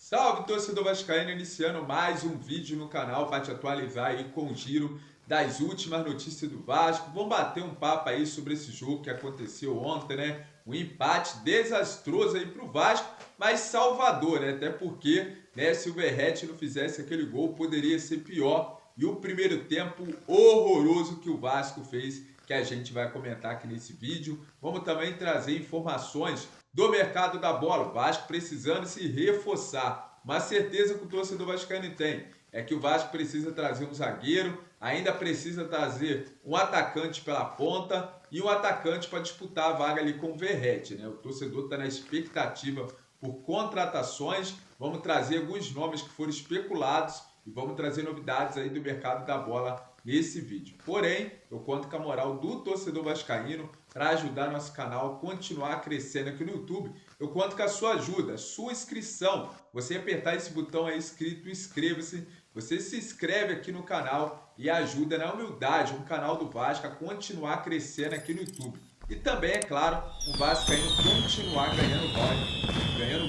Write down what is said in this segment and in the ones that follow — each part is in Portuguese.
Salve, torcedor vascaíno, iniciando mais um vídeo no canal para te atualizar aí com o giro das últimas notícias do Vasco. Vamos bater um papo aí sobre esse jogo que aconteceu ontem, né? Um empate desastroso aí pro Vasco, mas salvador, né? Até porque, né, se o Verratti não fizesse aquele gol, poderia ser pior. E o primeiro tempo horroroso que o Vasco fez, que a gente vai comentar aqui nesse vídeo. Vamos também trazer informações do mercado da bola. O Vasco precisando se reforçar. Uma certeza que o torcedor vascaíno tem é que o Vasco precisa trazer um zagueiro, ainda precisa trazer um atacante pela ponta e um atacante para disputar a vaga ali com o Verratti, né? O torcedor está na expectativa por contratações. Vamos trazer alguns nomes que foram especulados e vamos trazer novidades aí do mercado da bola nesse vídeo. Porém, eu conto com a moral do torcedor vascaíno para ajudar nosso canal a continuar crescendo aqui no YouTube. Eu conto com a sua ajuda, sua inscrição. Você apertar esse botão aí escrito inscreva-se, você se inscreve aqui no canal e ajuda na humildade o canal do Vasco a continuar crescendo aqui no YouTube. E também, é claro, o vascaíno continuar ganhando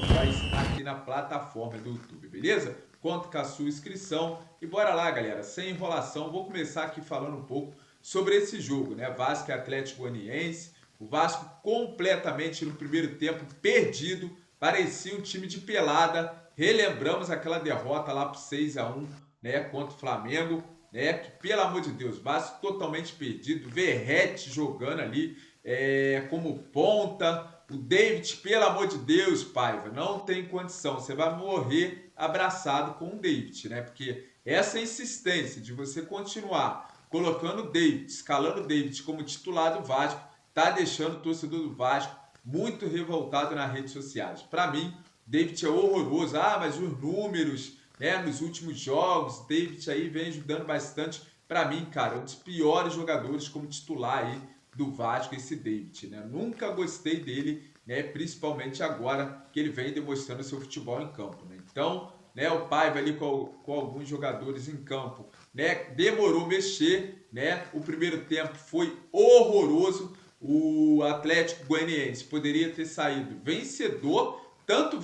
voz aqui na plataforma do YouTube, beleza? Conto com a sua inscrição e bora lá, galera, sem enrolação, vou começar aqui falando um pouco sobre esse jogo, né? Vasco e Atlético Goianiense. O Vasco completamente no primeiro tempo perdido, parecia um time de pelada. Relembramos aquela derrota lá por 6-1, né, contra o Flamengo, né? Que, pelo amor de Deus, Vasco totalmente perdido, Verratti jogando ali como ponta. O David, pelo amor de Deus, Paiva, não tem condição. Você vai morrer abraçado com o David, né? Porque essa insistência de você continuar colocando o David, escalando o David como titular do Vasco, tá deixando o torcedor do Vasco muito revoltado nas redes sociais. Para mim, o David é horroroso. Ah, mas os números, né, nos últimos jogos, o David aí vem ajudando bastante. Para mim, cara, um dos piores jogadores como titular aí do Vasco, esse David, né? Nunca gostei dele, né? Principalmente agora que ele vem demonstrando seu futebol em campo, né? Então, né, o Paiva ali com alguns jogadores em campo, né? Demorou a mexer, né? O primeiro tempo foi horroroso. O Atlético Goianiense poderia ter saído vencedor, tanto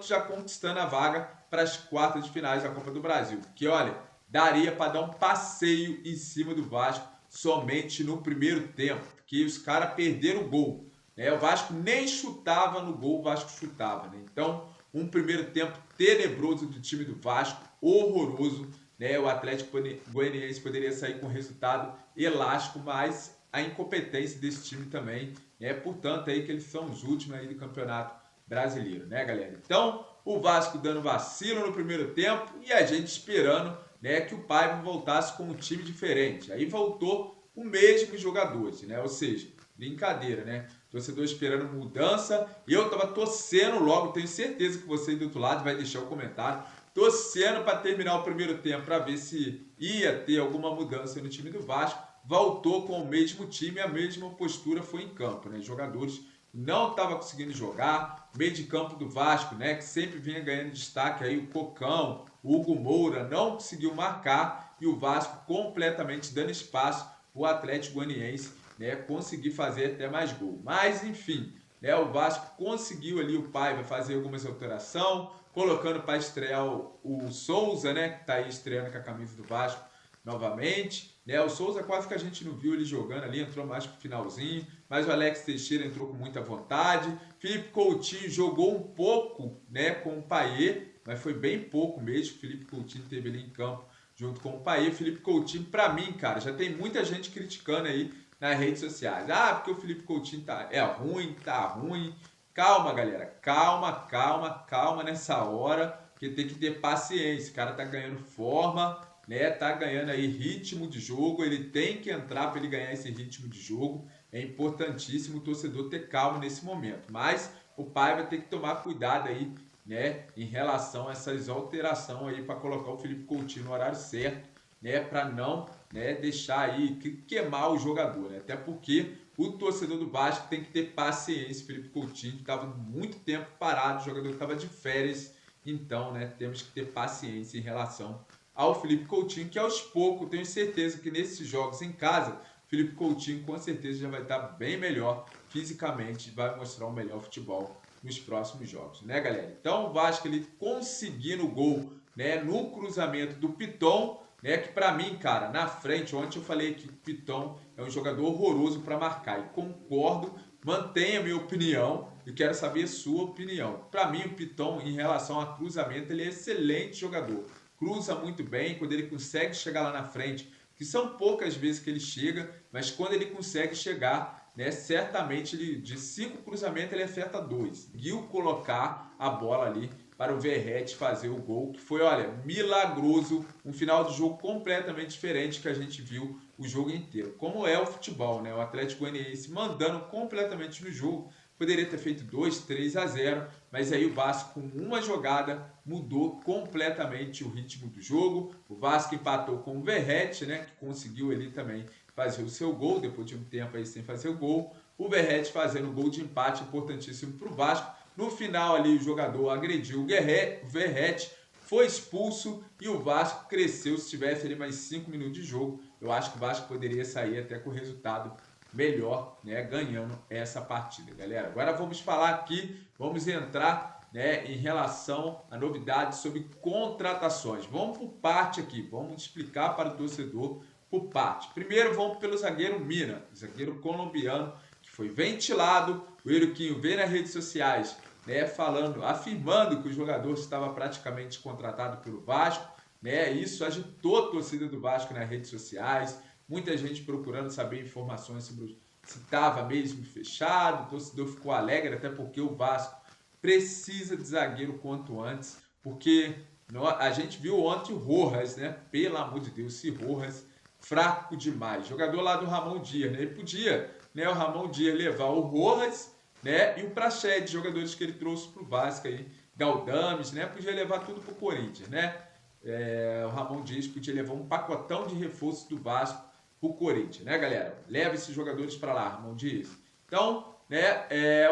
já conquistando a vaga para as quartas de finais da Copa do Brasil. Que olha, daria para dar um passeio em cima do Vasco somente no primeiro tempo, porque os caras perderam o gol, né? O Vasco nem chutava no gol, o Vasco chutava, né? Então, um primeiro tempo tenebroso do time do Vasco, horroroso, né? O Atlético Goianiense poderia sair com resultado elástico, mas a incompetência desse time também, né? Portanto, aí que eles são os últimos aí do Campeonato Brasileiro, né, galera? Então, o Vasco dando vacilo no primeiro tempo e a gente esperando, né, que o Paiva voltasse com um time diferente. Aí voltou o mesmo jogadores, né? Ou seja, brincadeira, né? Torcedor esperando mudança. Eu tava torcendo logo, tenho certeza que você do outro lado vai deixar o comentário. Torcendo para terminar o primeiro tempo para ver se ia ter alguma mudança no time do Vasco. Voltou com o mesmo time, a mesma postura foi em campo, né? Jogadores não estavam conseguindo jogar. Meio de campo do Vasco, né, que sempre vinha ganhando destaque aí, o Cocão, o Hugo Moura, não conseguiu marcar e o Vasco completamente dando espaço para o Atlético Goianiense, né, conseguir fazer até mais gol. Mas, enfim, né, o Vasco conseguiu ali, o Paiva, fazer algumas alterações, colocando para estrear o Souza, né, que está aí estreando com a camisa do Vasco novamente, né? O Souza quase que a gente não viu ele jogando ali, entrou mais pro finalzinho, mas o Alex Teixeira entrou com muita vontade. Felipe Coutinho jogou um pouco, né, com o Payet, mas foi bem pouco mesmo. Felipe Coutinho teve ali em campo junto com o Payet. Felipe Coutinho, para mim, cara, já tem muita gente criticando aí nas redes sociais. Ah, porque o Felipe Coutinho tá ruim, tá ruim. Calma, galera, calma nessa hora, que tem que ter paciência. O cara tá ganhando forma, né? Tá ganhando aí ritmo de jogo, ele tem que entrar para ele ganhar esse ritmo de jogo. É importantíssimo o torcedor ter calma nesse momento. Mas o pai vai ter que tomar cuidado aí, né, em relação a essas alterações aí para colocar o Felipe Coutinho no horário certo, né, para não, né, deixar aí queimar o jogador, né? Até porque o torcedor do Vasco tem que ter paciência. Felipe Coutinho estava muito tempo parado, o jogador estava de férias, então, né, temos que ter paciência em relação ao Felipe Coutinho, que aos poucos, tenho certeza que nesses jogos em casa, Felipe Coutinho com certeza já vai estar bem melhor fisicamente, vai mostrar um melhor futebol nos próximos jogos, né, galera? Então o Vasco ele conseguindo o gol, né, no cruzamento do Piton, né, que para mim, cara, na frente, ontem eu falei que o Piton é um jogador horroroso para marcar e concordo, mantenho a minha opinião e quero saber a sua opinião. Para mim, o Piton, em relação a cruzamento, ele é excelente jogador, cruza muito bem, quando ele consegue chegar lá na frente, que são poucas vezes que ele chega, mas quando ele consegue chegar, né, certamente ele, de 5 cruzamentos ele acerta 2. Conseguiu colocar a bola ali para o Verratti fazer o gol, que foi, olha, milagroso, um final de jogo completamente diferente que a gente viu o jogo inteiro. Como é o futebol, né? O Atlético Goianiense mandando completamente no jogo, poderia ter feito 2-3-0, mas aí o Vasco, com uma jogada, mudou completamente o ritmo do jogo. O Vasco empatou com o Verratti, né, que conseguiu ali também fazer o seu gol, depois de um tempo aí sem fazer o gol. O Verratti fazendo o gol de empate, importantíssimo para o Vasco. No final ali o jogador agrediu o Verratti, foi expulso e o Vasco cresceu. Se tivesse ali mais 5 minutos de jogo, eu acho que o Vasco poderia sair até com o resultado melhor, né, ganhando essa partida, galera. Agora vamos falar aqui, vamos entrar, né, em relação a novidades sobre contratações. Vamos por parte aqui, vamos explicar para o torcedor por parte. Primeiro vamos pelo zagueiro Mina, zagueiro colombiano, que foi ventilado. O Euriquinho veio nas redes sociais, né, afirmando que o jogador estava praticamente contratado pelo Vasco, né? Isso agitou a torcida do Vasco nas redes sociais. Muita gente procurando saber informações sobre se estava mesmo fechado. O torcedor ficou alegre, até porque o Vasco precisa de zagueiro quanto antes, porque a gente viu ontem o Rojas, né? Pelo amor de Deus, esse Rojas fraco demais. Jogador lá do Ramon Dias, né? Ele podia, né, o Ramon Dias levar o Rojas, né, e o Praxedes, jogadores que ele trouxe para o Vasco aí, Galdames, né? Podia levar tudo para o Corinthians, né? O Ramon Dias podia levar um pacotão de reforços do Vasco para o Corinthians, né, galera? Leva esses jogadores para lá, Ramon Dias. Então, né,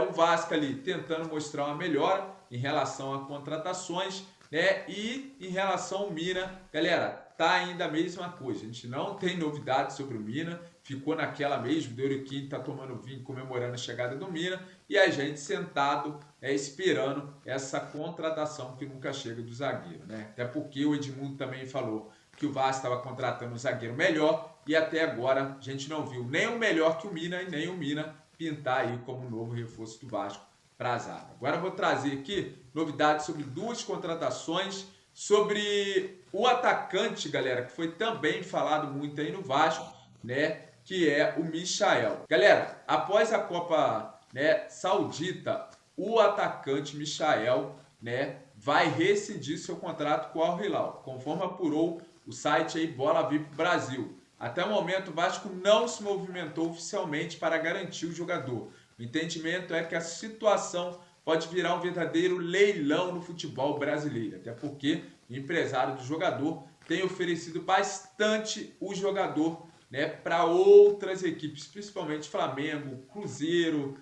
o Vasco ali tentando mostrar uma melhora em relação a contratações, né? E em relação ao Mina, galera, tá ainda a mesma coisa. A gente não tem novidades sobre o Mina, ficou naquela mesmo, o Euriquinho tá tomando vinho, comemorando a chegada do Mina, e a gente sentado, esperando essa contratação que nunca chega do zagueiro, né? Até porque o Edmundo também falou que o Vasco estava contratando um zagueiro melhor, e até agora a gente não viu nem o melhor que o Mina, e nem o Mina pintar aí como novo reforço do Vasco para a zaga. Agora eu vou trazer aqui novidades sobre 2 contratações, sobre o atacante, galera, que foi também falado muito aí no Vasco, né, que é o Michael. Galera, após a Copa, né, Saudita, o atacante Michael, né, vai rescindir seu contrato com o Al Hilal, conforme apurou o site aí Bola VIP Brasil. Até o momento, o Vasco não se movimentou oficialmente para garantir o jogador. O entendimento é que a situação pode virar um verdadeiro leilão no futebol brasileiro, até porque o empresário do jogador tem oferecido bastante o jogador, né, para outras equipes, principalmente Flamengo, Cruzeiro,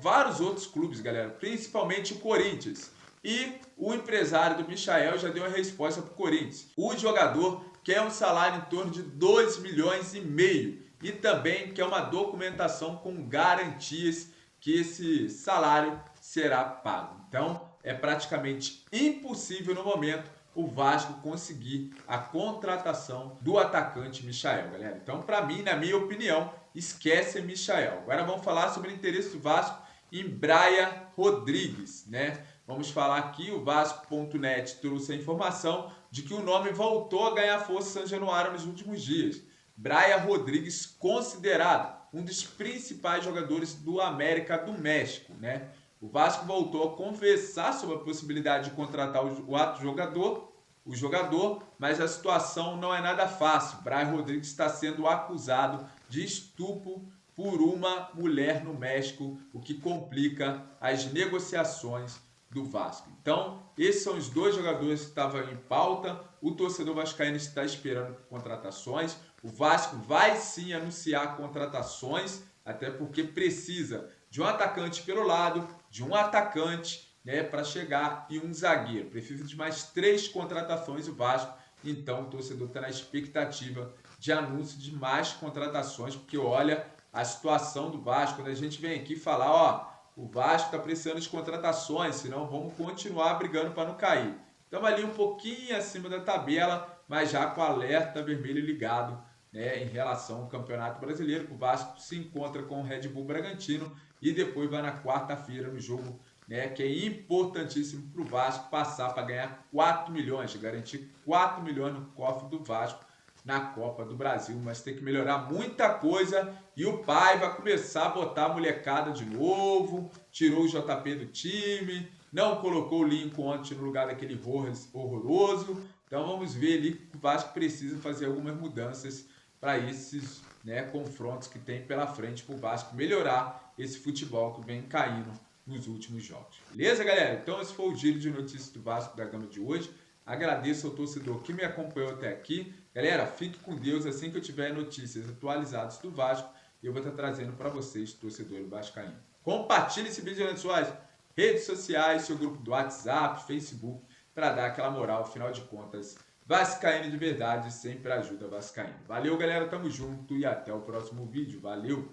vários outros clubes, galera, principalmente o Corinthians. E o empresário do Michael já deu uma resposta para o Corinthians. O jogador quer um salário em torno de 2,5 milhões e também quer uma documentação com garantias que esse salário será pago. Então, é praticamente impossível no momento o Vasco conseguir a contratação do atacante Michael, galera. Então, para mim, na minha opinião, esquece Michael. Agora vamos falar sobre o interesse do Vasco em Brian Rodrigues, né? Vamos falar aqui, o Vasco.net trouxe a informação de que o nome voltou a ganhar força em São Januário nos últimos dias. Brian Rodrigues, considerado um dos principais jogadores do América do México, né? O Vasco voltou a conversar sobre a possibilidade de contratar o jogador, mas a situação não é nada fácil. Brian Rodrigues está sendo acusado de estupro por uma mulher no México, o que complica as negociações do Vasco. Então, esses são os 2 jogadores que estavam em pauta. O torcedor vascaíno está esperando contratações. O Vasco vai sim anunciar contratações, até porque precisa de um atacante pelo lado, de um atacante, né, para chegar, e um zagueiro. Precisa de mais 3 contratações o Vasco. Então, o torcedor está na expectativa de anúncio de mais contratações, porque olha a situação do Vasco. Quando a gente vem aqui falar, ó, o Vasco está precisando de contratações, senão vamos continuar brigando para não cair. Estamos ali um pouquinho acima da tabela, mas já com alerta vermelho ligado, né, em relação ao Campeonato Brasileiro. O Vasco se encontra com o Red Bull Bragantino e depois vai na quarta-feira no jogo, né, que é importantíssimo para o Vasco passar para ganhar 4 milhões, garantir 4 milhões no cofre do Vasco na Copa do Brasil, mas tem que melhorar muita coisa e o pai vai começar a botar a molecada de novo, tirou o JP do time, não colocou o Lincoln ontem no lugar daquele horroroso, então vamos ver ali que o Vasco precisa fazer algumas mudanças para esses, né, confrontos que tem pela frente para o Vasco melhorar esse futebol que vem caindo nos últimos jogos. Beleza, galera? Então esse foi o giro de notícias do Vasco da Gama de hoje. Agradeço ao torcedor que me acompanhou até aqui. Galera, fique com Deus. Assim que eu tiver notícias atualizadas do Vasco, eu vou estar trazendo para vocês, torcedor vascaíno. Compartilhe esse vídeo nas suas redes sociais, seu grupo do WhatsApp, Facebook, para dar aquela moral. Afinal de contas, vascaíno de verdade sempre ajuda vascaíno. Valeu, galera. Tamo junto e até o próximo vídeo. Valeu!